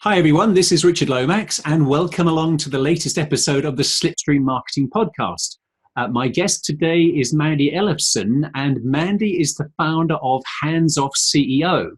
Hi everyone, this is Richard Lomax and welcome along to the latest episode of the Slipstream Marketing Podcast. My guest today is Mandy Ellefson, and Mandy is the founder of Hands Off CEO.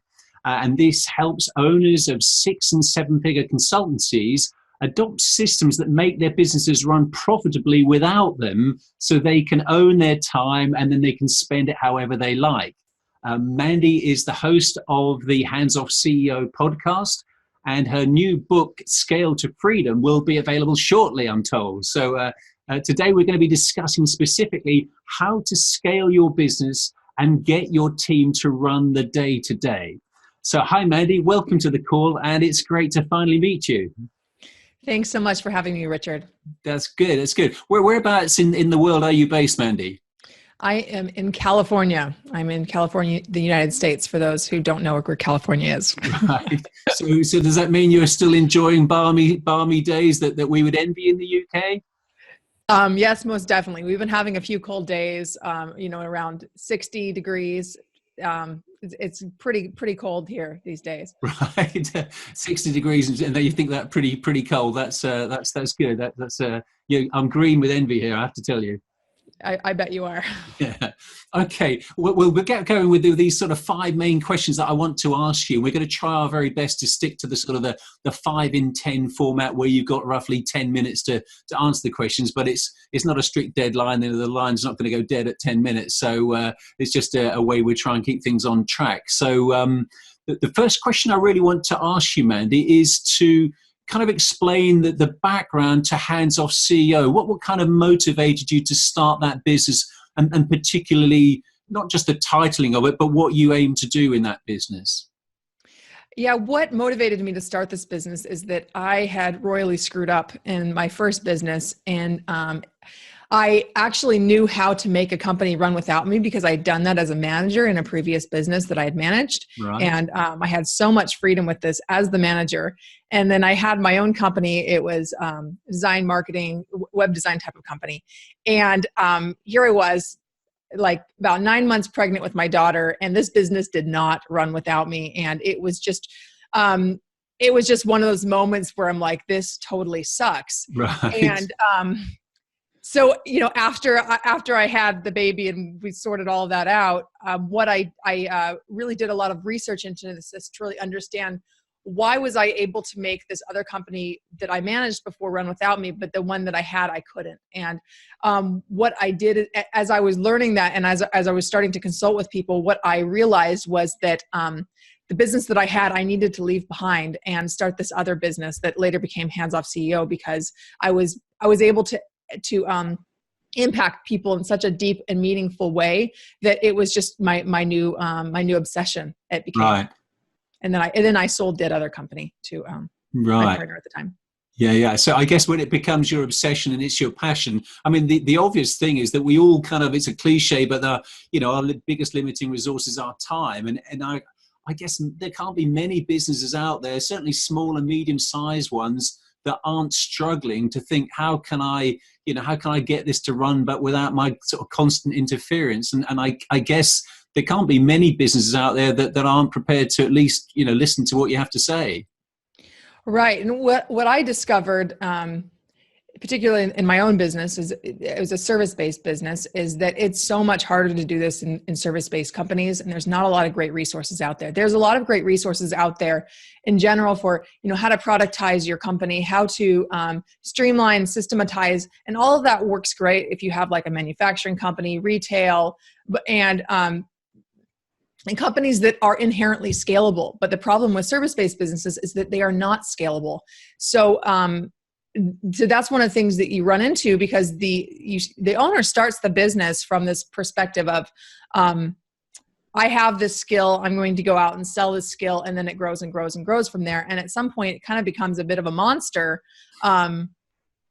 And this helps owners of 6- and 7-figure consultancies adopt systems that make their businesses run profitably without them, so they can own their time and then they can spend it however they like. Mandy is the host of the Hands Off CEO podcast, and her new book, Scale to Freedom, will be available shortly, I'm told. So today we're going to be discussing specifically how to scale your business and get your team to run the day-to-day. So hi, Mandy, welcome to the call, and it's great to finally meet you. Thanks so much for having me, Richard. That's good, that's good. Whereabouts in the world are you based, Mandy? I am in California. I'm in California, the United States, for those who don't know where California is. Right. So does that mean you're still enjoying balmy days that we would envy in the UK? Yes, most definitely. We've been having a few cold days, around 60 degrees. It's pretty cold here these days. Right. 60 degrees, and you think that pretty cold. That's good. I'm green with envy here, I have to tell you. I bet you are. Yeah. Okay. We'll get going with these sort of 5 main questions that I want to ask you. We're going to try our very best to stick to the sort of the 5 in 10 format, where you've got roughly 10 minutes to answer the questions, but it's not a strict deadline. The line's not going to go dead at 10 minutes. So it's just a way we try and keep things on track. So the first question I really want to ask you, Mandy, is to kind of explain the background to Hands Off CEO. What kind of motivated you to start that business, and particularly not just the titling of it, but what you aim to do in that business? Yeah, what motivated me to start this business is that I had royally screwed up in my first business, and I actually knew how to make a company run without me because I'd done that as a manager in a previous business that I had managed. Right. And I had so much freedom with this as the manager. And then I had my own company. It was design, marketing, web design type of company. And here I was, like about 9 months pregnant with my daughter, and this business did not run without me. And it was just one of those moments where I'm like, this totally sucks. Right. And so, after I had the baby and we sorted all of that out, what I really did a lot of research into this to really understand, why was I able to make this other company that I managed before run without me, but the one that I had, I couldn't. And what I did as I was learning that, and as I was starting to consult with people, what I realized was that the business that I had, I needed to leave behind and start this other business that later became Hands Off CEO, because I was able to impact people in such a deep and meaningful way that it was just my new obsession. It became. Right. And then I sold that other company to my partner at the time. Yeah. So I guess when it becomes your obsession and it's your passion, I mean, the obvious thing is that we all kind of, it's a cliche, but our biggest limiting resource is our time. And I guess there can't be many businesses out there, certainly small and medium-sized ones, that aren't struggling to think, how can I get this to run, but without my sort of constant interference? And I guess there can't be many businesses out there that aren't prepared to at least, listen to what you have to say. Right. And what I discovered, particularly in my own business, it was a service-based business, is that it's so much harder to do this in service-based companies. And there's not a lot of great resources out there. There's a lot of great resources out there in general for, how to productize your company, how to streamline, systematize, and all of that works great if you have like a manufacturing company, retail, and companies that are inherently scalable. But the problem with service-based businesses is that they are not scalable. So that's one of the things that you run into, because the owner starts the business from this perspective of, I have this skill, I'm going to go out and sell this skill, and then it grows and grows and grows from there. And at some point, it kind of becomes a bit of a monster,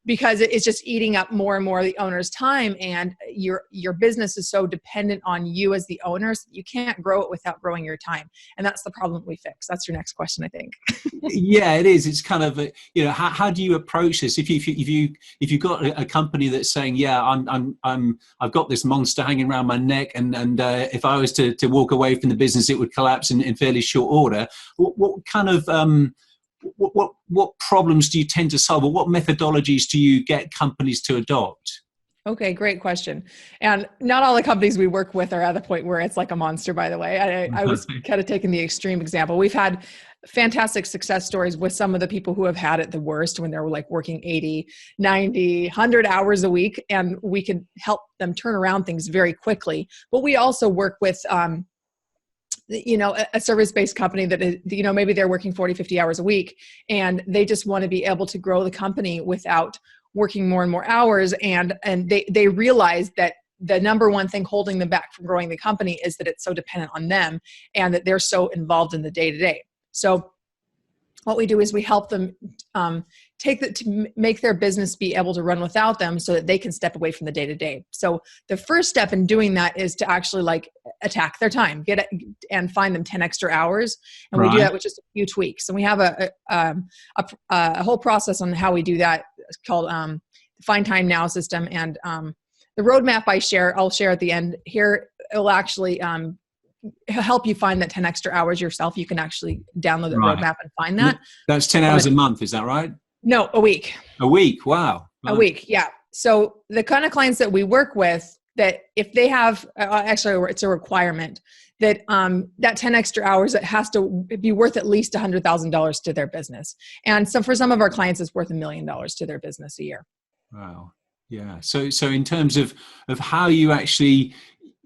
because it's just eating up more and more of the owner's time, and your business is so dependent on you as the owners, you can't grow it without growing your time. And that's the problem we fix. That's your next question, I think. Yeah, it is. It's kind of how do you approach this? If you've got a company that's saying, yeah, I've got this monster hanging around my neck, and if I was to walk away from the business, it would collapse in fairly short order. What kind of what problems do you tend to solve, or what methodologies do you get companies to adopt? Okay, great question. And not all the companies we work with are at the point where it's like a monster, by the way. I was kind of taking the extreme example. We've had fantastic success stories with some of the people who have had it the worst when they're like working 80, 90, 100 hours a week, and we can help them turn around things very quickly. But we also work with, a service-based company that is, maybe they're working 40, 50 hours a week, and they just want to be able to grow the company without working more and more hours. And they realize that the number one thing holding them back from growing the company is that it's so dependent on them and that they're so involved in the day-to-day. So what we do is we help them to make their business be able to run without them so that they can step away from the day-to-day. So the first step in doing that is to actually like attack their time, and find them 10 extra hours. And we do that with just a few tweaks. And we have a whole process on how we do that. It's called the Find Time Now system. And the roadmap I'll share at the end here. It will actually help you find that 10 extra hours yourself. You can actually download the roadmap and find that. That's 10 hours a month, is that right? No, a week. A week, wow. A week, yeah. So the kind of clients that we work with, that if they have, actually it's a requirement, that that 10 extra hours, it has to be worth at least $100,000 to their business. And so for some of our clients, it's worth $1 million to their business a year. Wow. Yeah. So in terms of how you actually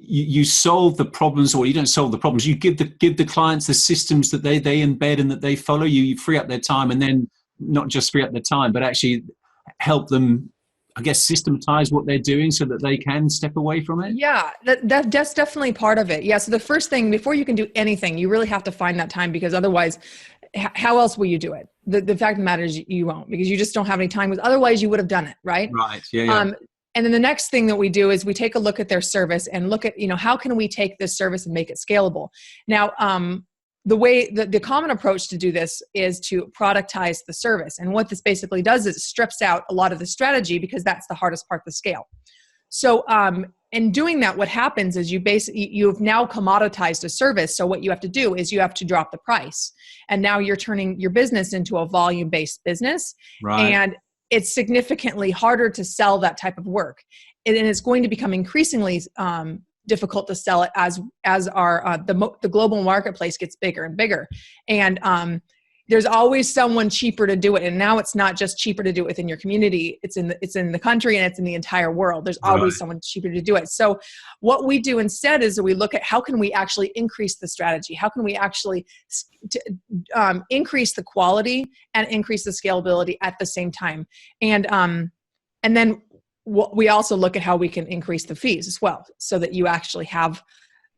you solve the problems, or you don't solve the problems, you give the clients the systems that they embed and that they follow. You free up their time, and then not just free up their time, but actually help them, I guess, systematize what they're doing so that they can step away from it. Yeah, that's definitely part of it. Yeah. So the first thing, before you can do anything, you really have to find that time, because otherwise, how else will you do it? The fact of the matter is you won't, because you just don't have any time, because otherwise you would have done it, right? Right. Yeah. And then the next thing that we do is we take a look at their service and look at, how can we take this service and make it scalable? Now, the common approach to do this is to productize the service. And what this basically does is it strips out a lot of the strategy, because that's the hardest part to scale. So in doing that, what happens is you've now commoditized a service. So what you have to do is you have to drop the price. And now you're turning your business into a volume-based business. Right. And it's significantly harder to sell that type of work. And it's going to become increasingly difficult to sell it as the global marketplace gets bigger and bigger. And there's always someone cheaper to do it. And now it's not just cheaper to do it within your community. It's in the country, and it's in the entire world. There's always someone cheaper to do it. So what we do instead is we look at how can we actually increase the strategy? How can we actually increase the quality and increase the scalability at the same time? And then we also look at how we can increase the fees as well, so that you actually have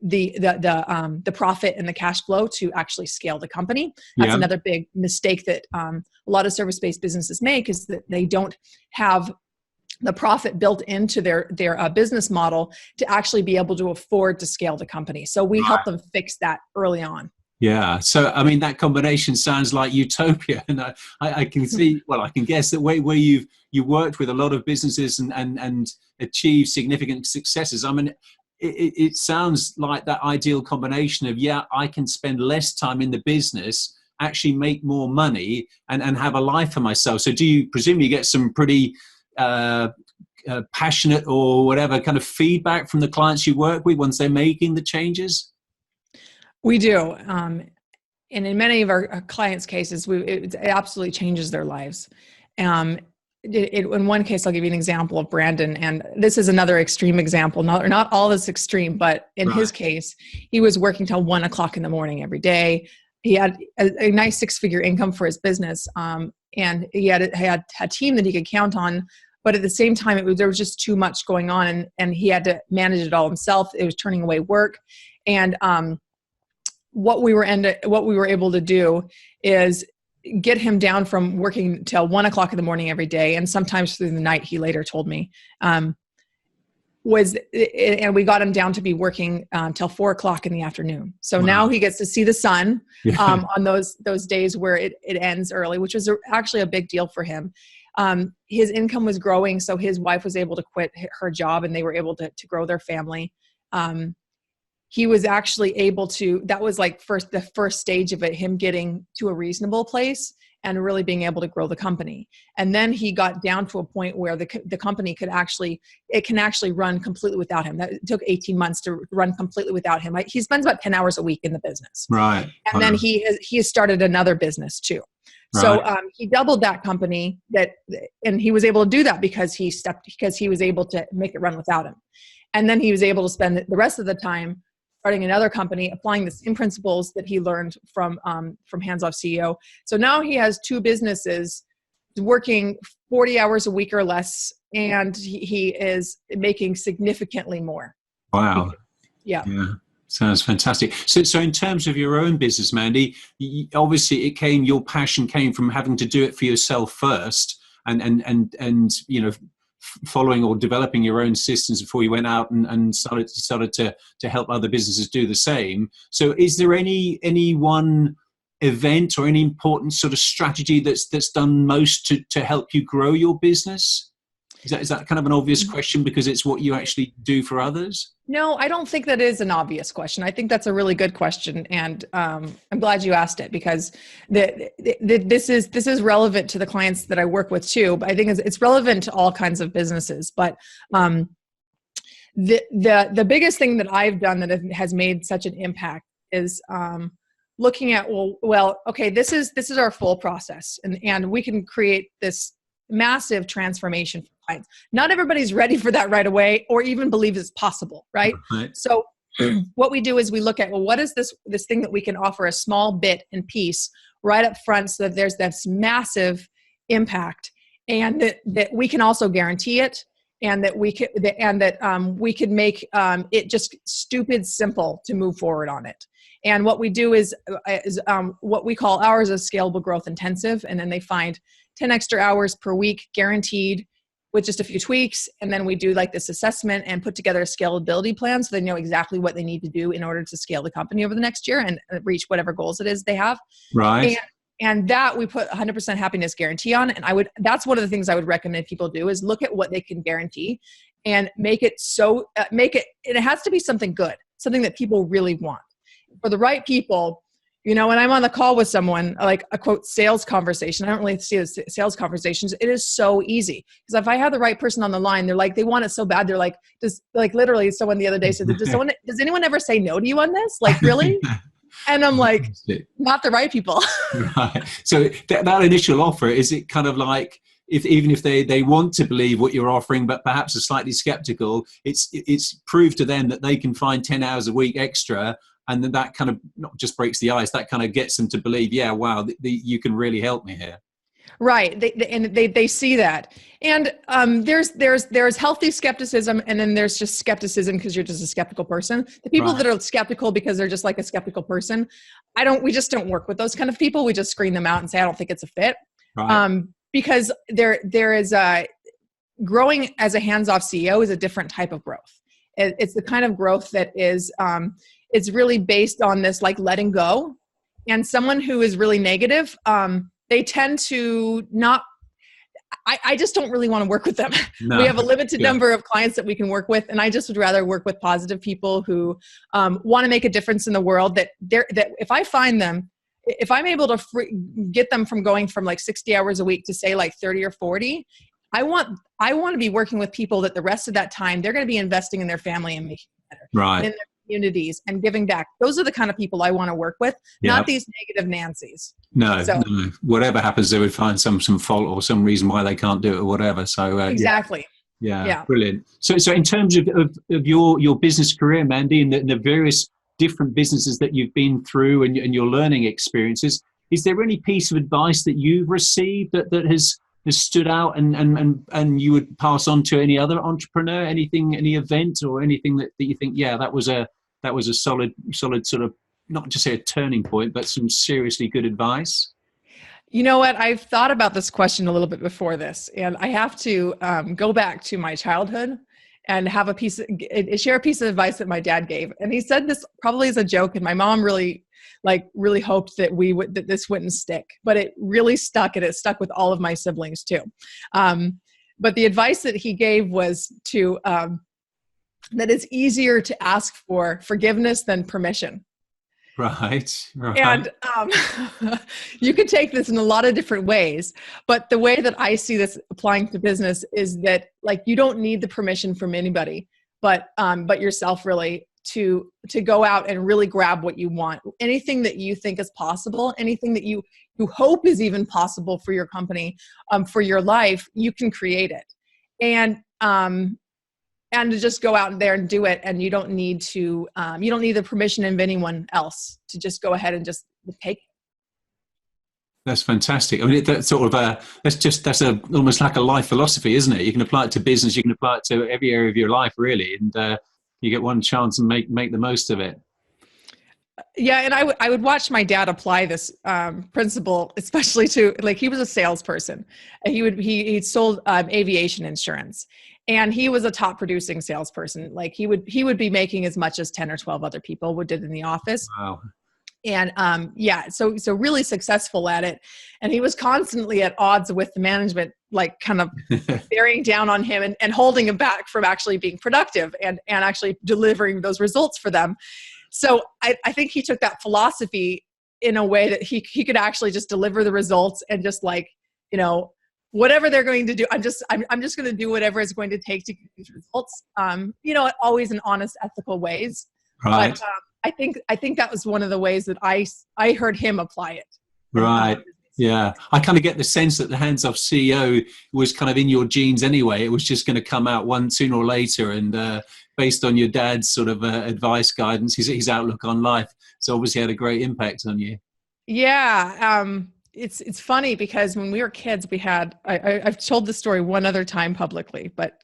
the profit and the cash flow to actually scale the company. That's another big mistake that a lot of service-based businesses make, is that they don't have the profit built into their business model to actually be able to afford to scale the company. So we help them fix that early on. Yeah. So, I mean, that combination sounds like utopia. And I can see, well, I can guess that where you worked with a lot of businesses and achieved significant successes. I mean, it sounds like that ideal combination of, I can spend less time in the business, actually make more money, and have a life for myself. So do you presumably get some pretty passionate or whatever kind of feedback from the clients you work with once they're making the changes? We do. And in many of our clients' cases, it absolutely changes their lives. In one case, I'll give you an example of Brandon, and this is another extreme example. Not all this extreme, but in his case, he was working till 1 o'clock in the morning every day. He had a nice 6-figure income for his business, and he had a team that he could count on. But at the same time, there was just too much going on, and he had to manage it all himself. It was turning away work, and what we were able to do is get him down from working till 1 o'clock in the morning every day, and sometimes through the night, he later told me, and we got him down to be working till 4 o'clock in the afternoon. So now he gets to see the sun on those days where it ends early, which was actually a big deal for him. His income was growing, so his wife was able to quit her job, and they were able to grow their family. He was actually able to, that was like the first stage of it, him getting to a reasonable place. and really being able to grow the company. And then he got down to a point where the company can actually run completely without him. That took 18 months to run completely without him. He spends about 10 hours a week in the business. Right. And then he has started another business too. So he doubled that company and he was able to do that because he was able to make it run without him. And then he was able to spend the rest of the time starting another company, applying the same principles that he learned from Hands Off CEO. So now he has 2 businesses working 40 hours a week or less, and he is making significantly more. Wow. Yeah. Sounds fantastic. So in terms of your own business, Mandy, obviously your passion came from having to do it for yourself first, and following or developing your own systems before you went out and started to help other businesses do the same. So is there any one event or any important sort of strategy that's done most to help you grow your business? Is that kind of an obvious question because it's what you actually do for others? No, I don't think that is an obvious question. I think that's a really good question, and I'm glad you asked it because this is relevant to the clients that I work with too. But I think it's relevant to all kinds of businesses. But the biggest thing that I've done that has made such an impact is looking at okay, this is our full process, and we can create this massive transformation for clients. Not everybody's ready for that right away or even believes it's possible, right? So what we do is we look at, what is this thing that we can offer a small bit and piece right up front so that there's this massive impact, and that we can also guarantee it, and that we could make it just stupid simple to move forward on it. And what we do is what we call ours is scalable growth intensive, and then they find 10 extra hours per week guaranteed with just a few tweaks. And then we do like this assessment and put together a scalability plan so they know exactly what they need to do in order to scale the company over the next year and reach whatever goals it is they have. Right. And that we put 100% happiness guarantee on. And that's one of the things I would recommend people do is look at what they can guarantee and make it it has to be something good, something that people really want. For the right people, when I'm on the call with someone, like a quote sales conversation, I don't really see it as sales conversations. It is so easy because if I have the right person on the line, they're like, they want it so bad. They're like, literally someone the other day said, does anyone ever say no to you on this? Like, really? And I'm like, not the right people. Right. So that initial offer, is it kind of like, even if they want to believe what you're offering, but perhaps are slightly skeptical, it's proved to them that they can find 10 hours a week extra. And then that kind of not just breaks the ice, that kind of gets them to believe, yeah, wow, you can really help me here. Right. They see that. And there's healthy skepticism, and then there's just skepticism because you're just a skeptical person. The people that are skeptical because they're just like a skeptical person, we just don't work with those kind of people. We just screen them out and say, I don't think it's a fit. Right. Because there is growing as a hands-off CEO is a different type of growth. It's the kind of growth that is it's really based on this like letting go. And someone who is really negative, they tend to not, I just don't really want to work with them. No. We have a limited number of clients that we can work with. And I just would rather work with positive people who want to make a difference in the world, that if I find them, if I'm able to get them from going from like 60 hours a week to say like 30 or 40, I want to be working with people that the rest of that time, they're going to be investing in their family and making it better. Right. In their communities and giving back. Those are the kind of people I want to work with, not these negative Nancys. No. Whatever happens, they would find some fault or some reason why they can't do it or whatever. So exactly. Yeah. Brilliant. So in terms of your business career, Mandy, and the various different businesses that you've been through and your learning experiences, is there any piece of advice that you've received that has stood out and you would pass on to any other entrepreneur? Anything, any event or anything that you think, that was a solid sort of, not just say a turning point, but some seriously good advice? You know what? I've thought about this question a little bit before this, and I have to go back to my childhood and share a piece of advice that my dad gave. And he said this probably as a joke, and my mom really hoped that this wouldn't stick, but it really stuck, and it stuck with all of my siblings too. But the advice that he gave was that it's easier to ask for forgiveness than permission. Right. Right. And you could take this in a lot of different ways, but the way that I see this applying to business is that, like, you don't need the permission from anybody, but yourself, really, to go out and really grab what you want. Anything that you think is possible, anything that you hope is even possible for your company, for your life, you can create it. And to just go out there and do it. And you don't need the permission of anyone else to just go ahead and just take it. That's fantastic. I mean, that's sort of that's almost like a life philosophy, isn't it? You can apply it to business, you can apply it to every area of your life, really, and you get one chance and make the most of it. Yeah, and I would watch my dad apply this principle, especially to, like, he was a salesperson. He sold aviation insurance, and he was a top producing salesperson. Like, he would be making as much as 10 or 12 other people would did in the office. Wow. And so really successful at it. And he was constantly at odds with the management, like, kind of bearing down on him and holding him back from actually being productive and actually delivering those results for them. So I think he took that philosophy in a way that he could actually just deliver the results and just, like, whatever they're going to do, I'm just going to do whatever it's going to take to get these results. Always in honest, ethical ways. Right. But I think that was one of the ways that I heard him apply it. Right. Yeah. I kind of get the sense that the hands-off CEO was kind of in your genes anyway. It was just going to come out sooner or later. And based on your dad's sort of advice, guidance, his outlook on life, it's obviously had a great impact on you. Yeah. It's funny because when we were kids, we had, I've told the story one other time publicly, but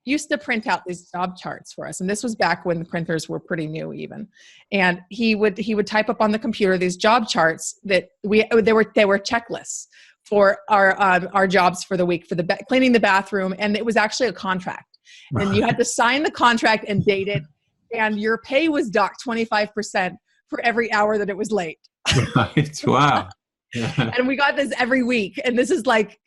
used to print out these job charts for us. And this was back when the printers were pretty new even. And he would type up on the computer these job charts that they were checklists for our jobs for the week, for cleaning the bathroom. And it was actually a contract. Right. And you had to sign the contract and date it. And your pay was docked 25% for every hour that it was late. Right. Wow. Yeah. And we got this every week. And this is like,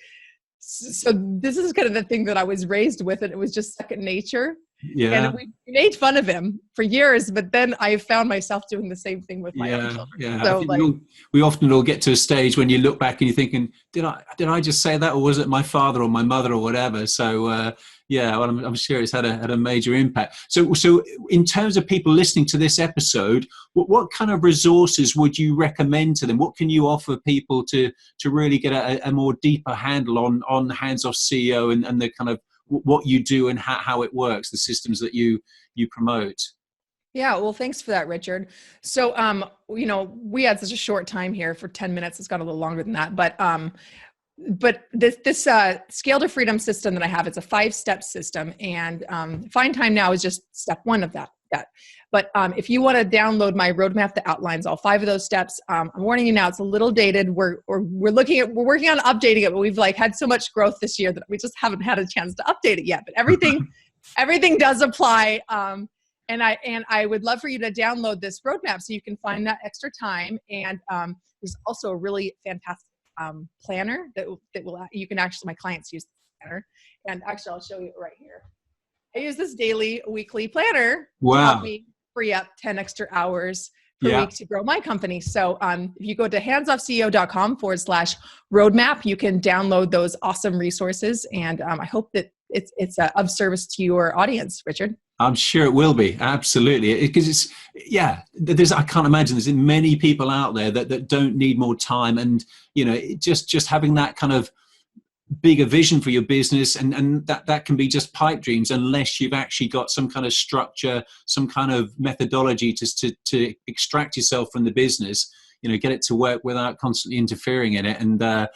so this is kind of the thing that I was raised with, and it was just second nature. Yeah. And we made fun of him for years, but then I found myself doing the same thing with my own children. Yeah. So, I think we often all get to a stage when you look back and you're thinking, did I just say that, or was it my father or my mother or whatever? So well, I'm sure it's had a major impact. So in terms of people listening to this episode, what kind of resources would you recommend to them? What can you offer people to really get a more deeper handle on hands-off CEO and the kind of what you do and how it works, the systems that you promote? Yeah, well, thanks for that, Richard. So, we had such a short time here for 10 minutes. It's got a little longer than that, but this Scale to Freedom system that I have, it's a 5-step system, and Find Time Now is just step 1 of that. But if you want to download my roadmap that outlines all 5 of those steps, I'm warning you now, it's a little dated. We're working on updating it, but we've had so much growth this year that we just haven't had a chance to update it yet. But everything does apply. And I would love for you to download this roadmap so you can find that extra time. And there's also a really fantastic planner that will you can actually, my clients use this planner, and actually I'll show you right here. I use this weekly planner to help me free up 10 extra hours per week to grow my company. So if you go to handsoffceo.com/roadmap, you can download those awesome resources. And I hope that it's of service to your audience, Richard. I'm sure it will be. Absolutely. Because I can't imagine there's many people out there that don't need more time. And, just having that kind of bigger vision for your business and that can be just pipe dreams unless you've actually got some kind of structure, some kind of methodology to extract yourself from the business, get it to work without constantly interfering in it. And I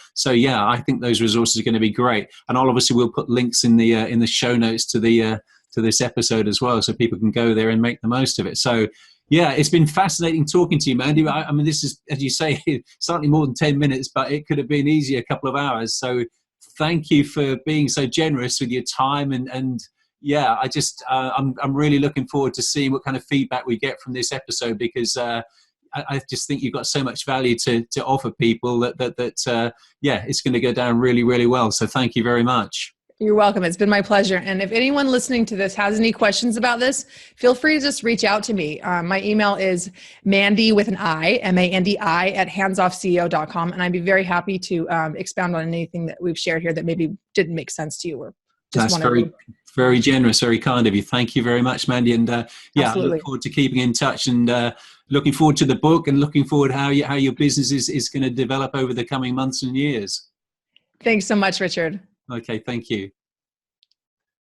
think those resources are going to be great. And we'll put links in the show notes to this episode as well, so people can go there and make the most of it. So yeah, it's been fascinating talking to you, Mandy. I mean, this is, as you say, slightly more than 10 minutes, but it could have been easy a couple of hours. So thank you for being so generous with your time. And I just, I'm really looking forward to seeing what kind of feedback we get from this episode, because I just think you've got so much value to offer people that it's going to go down really, really well. So thank you very much. You're welcome. It's been my pleasure. And if anyone listening to this has any questions about this, feel free to just reach out to me. My email is Mandy with an I, M-A-N-D-I @handsoffceo.com. And I'd be very happy to expound on anything that we've shared here that maybe didn't make sense to you or just That's very generous, very kind of you. Thank you very much, Mandy. And I look forward to keeping in touch and looking forward to the book and looking forward how your business is going to develop over the coming months and years. Thanks so much, Richard. Okay, thank you.